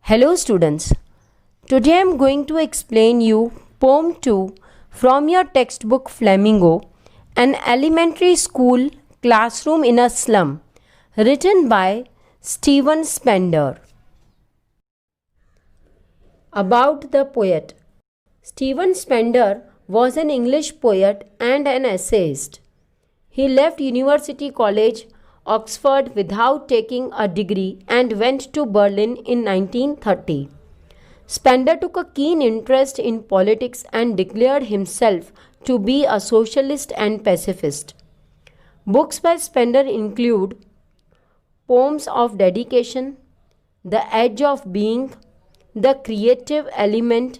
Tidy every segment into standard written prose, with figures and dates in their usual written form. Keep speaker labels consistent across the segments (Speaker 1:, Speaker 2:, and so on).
Speaker 1: Hello students. Today I am going to explain you poem 2 from your textbook Flamingo, an elementary school classroom in a slum, written by Stephen Spender. About the poet. Stephen Spender was an English poet and an essayist. He left University College, Oxford without taking a degree and went to Berlin in 1930. Spender took a keen interest in politics and declared himself to be a socialist and pacifist. Books by Spender include Poems of Dedication, The Edge of Being, The Creative Element,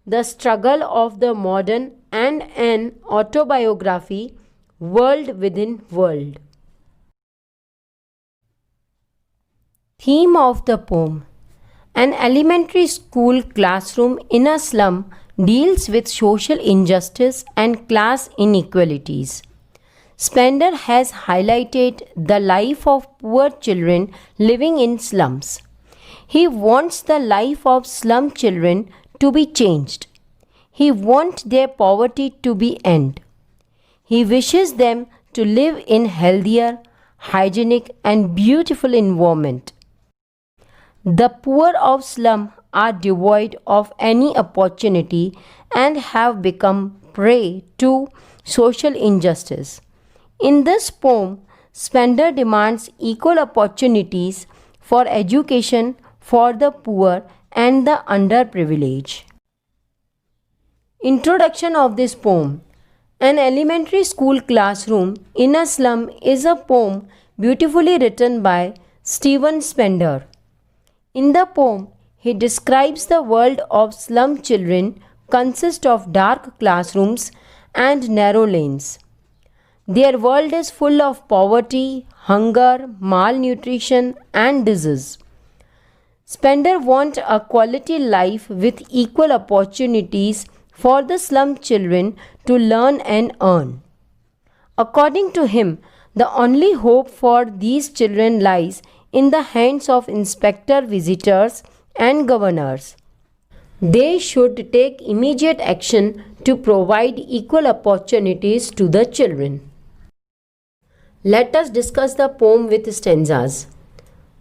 Speaker 1: The Struggle of the Modern, and an autobiography, World Within World. Theme of the poem. An elementary school classroom in a slum deals with social injustice and class inequalities. Spender has highlighted the life of poor children living in slums. He wants the life of slum children to be changed. He wants their poverty to be ended. He wishes them to live in healthier, hygienic and beautiful environment. The poor of slum are devoid of any opportunity and have become prey to social injustice. In this poem, Spender demands equal opportunities for education for the poor and the underprivileged. Introduction of this poem. An elementary school classroom in a slum is a poem beautifully written by Stephen Spender. In the poem, he describes the world of slum children consist of dark classrooms and narrow lanes. Their world is full of poverty, hunger, malnutrition and disease. Spender wants a quality life with equal opportunities for the slum children to learn and earn. According to him, the only hope for these children lies in the hands of inspector visitors and governors. They should take immediate action to provide equal opportunities to the children. Let us discuss the poem with stanzas.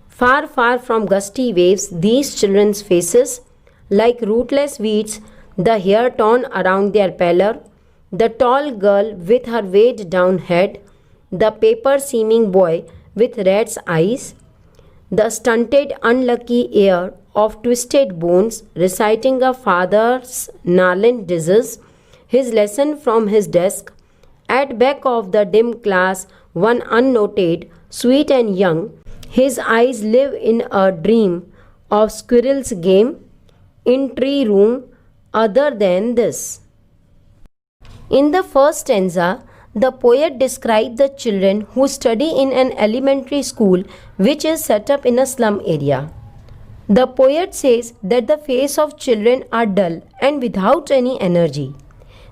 Speaker 1: Far, far from gusty waves, these children's faces, like rootless weeds, the hair torn around their pallor, the tall girl with her weighed down head, the paper-seeming boy with rat's eyes, the stunted, unlucky heir of twisted bones reciting a father's gnarled disease, his lesson from his desk. At back of the dim class, one unnoted, sweet and young, his eyes live in a dream of squirrel's game in tree room other than this. In the first stanza, the poet describes the children who study in an elementary school which is set up in a slum area. The poet says that the faces of children are dull and without any energy.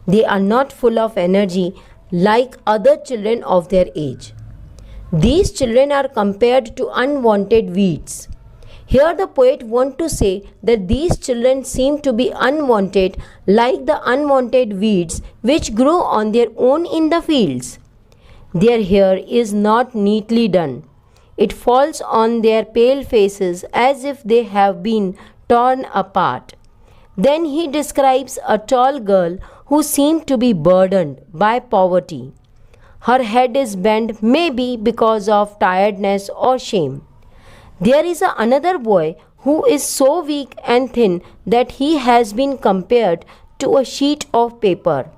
Speaker 1: They are not full of energy like other children of their age. These children are compared to unwanted weeds. Here the poet wants to say that these children seem to be unwanted like the unwanted weeds which grow on their own in the fields. Their hair is not neatly done. It falls on their pale faces as if they have been torn apart. Then he describes a tall girl who seems to be burdened by poverty. Her head is bent, maybe because of tiredness or shame. There is another boy who is so weak and thin that he has been compared to a sheet of paper.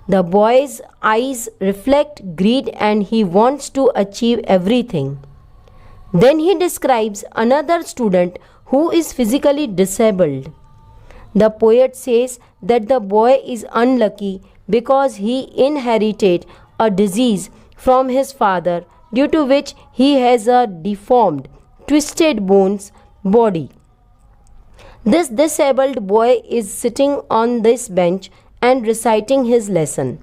Speaker 1: The boy's eyes reflect greed and he wants to achieve everything. Then he describes another student who is physically disabled. The poet says that the boy is unlucky because he inherited a disease from his father due to which he has a deformed, twisted bones body. This disabled boy is sitting on this bench and reciting his lesson.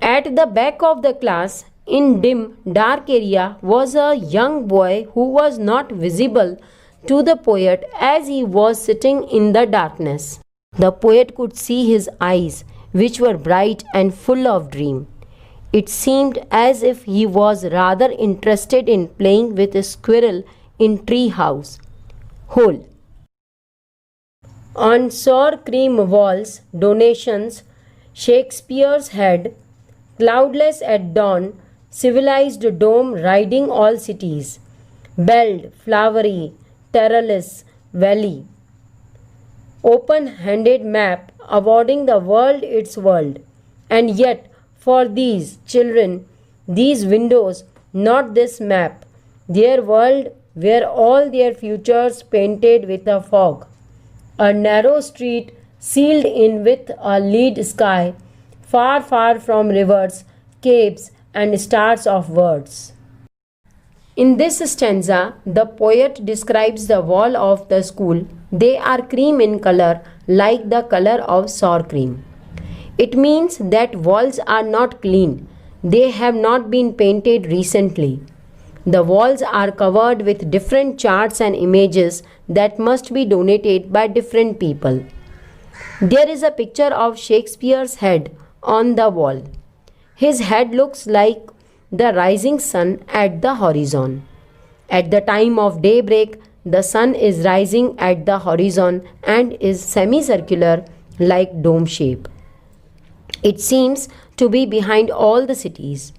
Speaker 1: At the back of the class, in dim, dark area, was a young boy who was not visible to the poet as he was sitting in the darkness. The poet could see his eyes, which were bright and full of dream. It seemed as if he was rather interested in playing with a squirrel in tree house hole. On sour cream walls, donations, Shakespeare's head, cloudless at dawn, civilized dome riding all cities, belled, flowery, terrorless valley, open-handed map awarding the world its world. And yet, for these children, these windows, not this map, their world were all their futures painted with a fog. A narrow street sealed in with a lead sky, far, far from rivers, caves, and stars of words. In this stanza, the poet describes the wall of the school. They are cream in color, like the color of sour cream. It means that walls are not clean. They have not been painted recently. The walls are covered with different charts and images that must be donated by different people. There is a picture of Shakespeare's head on the wall. His head looks like the rising sun at the horizon. At the time of daybreak, the sun is rising at the horizon and is semicircular like dome shape. It seems to be behind all the cities.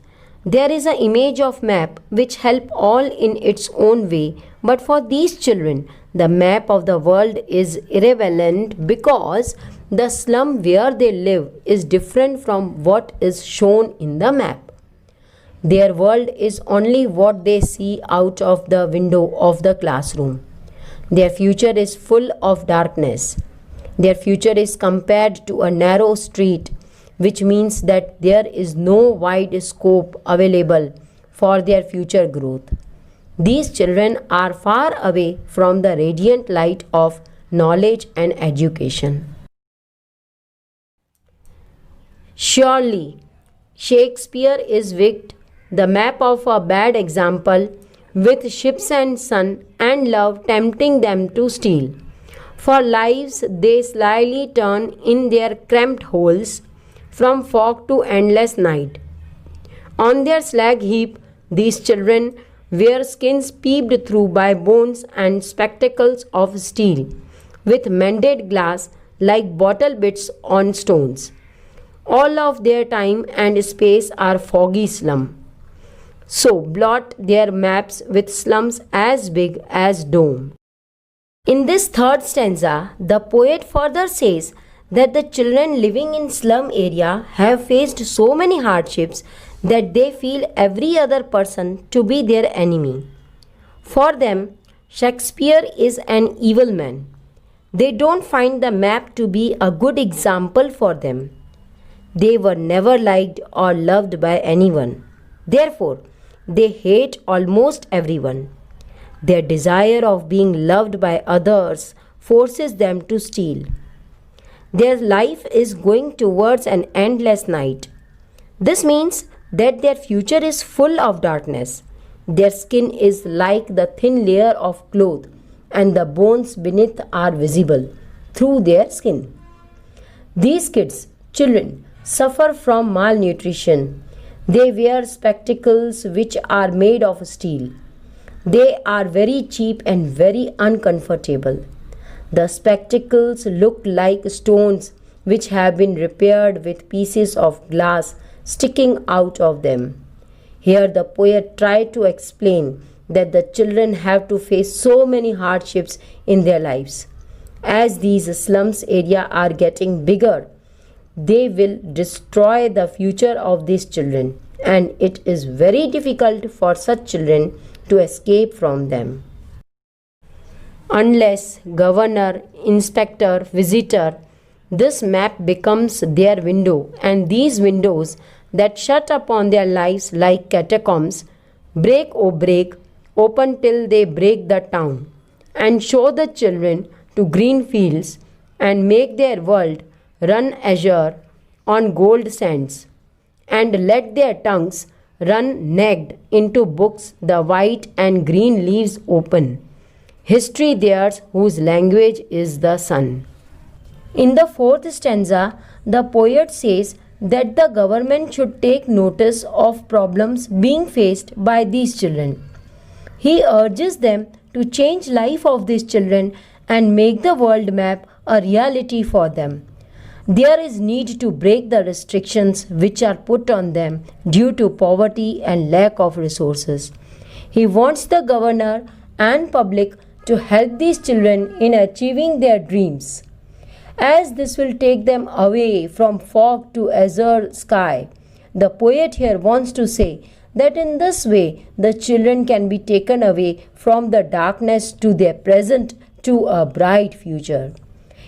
Speaker 1: There is an image of map which help all in its own way, but for these children, the map of the world is irrelevant because the slum where they live is different from what is shown in the map. Their world is only what they see out of the window of the classroom. Their future is full of darkness. Their future is compared to a narrow street, which means that there is no wide scope available for their future growth. These children are far away from the radiant light of knowledge and education. Surely, Shakespeare is wicked, the map of a bad example, with ships and sun and love tempting them to steal. For lives they slyly turn in their cramped holes, from fog to endless night. On their slag heap, these children wear skins peeped through by bones and spectacles of steel, with mended glass like bottle bits on stones. All of their time and space are foggy slum. So blot their maps with slums as big as dome. In this third stanza, the poet further says that the children living in slum area have faced so many hardships that they feel every other person to be their enemy. For them, Shakespeare is an evil man. They don't find the map to be a good example for them. They were never liked or loved by anyone. Therefore, they hate almost everyone. Their desire of being loved by others forces them to steal. Their life is going towards an endless night. This means that their future is full of darkness. Their skin is like the thin layer of cloth, and the bones beneath are visible through their skin. These kids, children, suffer from malnutrition. They wear spectacles which are made of steel. They are very cheap and very uncomfortable. The spectacles look like stones which have been repaired with pieces of glass sticking out of them. Here the poet tried to explain that the children have to face so many hardships in their lives. As these slums area are getting bigger, they will destroy the future of these children, and it is very difficult for such children to escape from them. Unless governor, inspector, visitor, this map becomes their window, and these windows that shut upon their lives like catacombs break, open till they break the town, and show the children to green fields, and make their world run azure on gold sands, and let their tongues run naked into books the white and green leaves open. history theirs whose language is the sun. In the fourth stanza, the poet says that the government should take notice of problems being faced by these children. He urges them to change life of these children and make the world map a reality for them. There is need to break the restrictions which are put on them due to poverty and lack of resources. He wants the governor and public to help these children in achieving their dreams, as this will take them away from fog to azure sky. The poet here wants to say that in this way the children can be taken away from the darkness to their present to a bright future.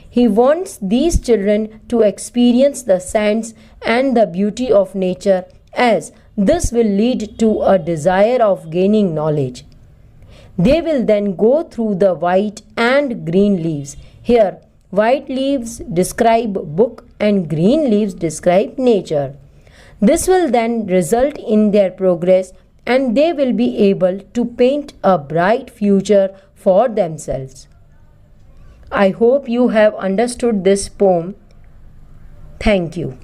Speaker 1: He wants these children to experience the scents and the beauty of nature, as this will lead to a desire of gaining knowledge. They will then go through the white and green leaves. Here, white leaves describe book and green leaves describe nature. This will then result in their progress and they will be able to paint a bright future for themselves. I hope you have understood this poem. Thank you.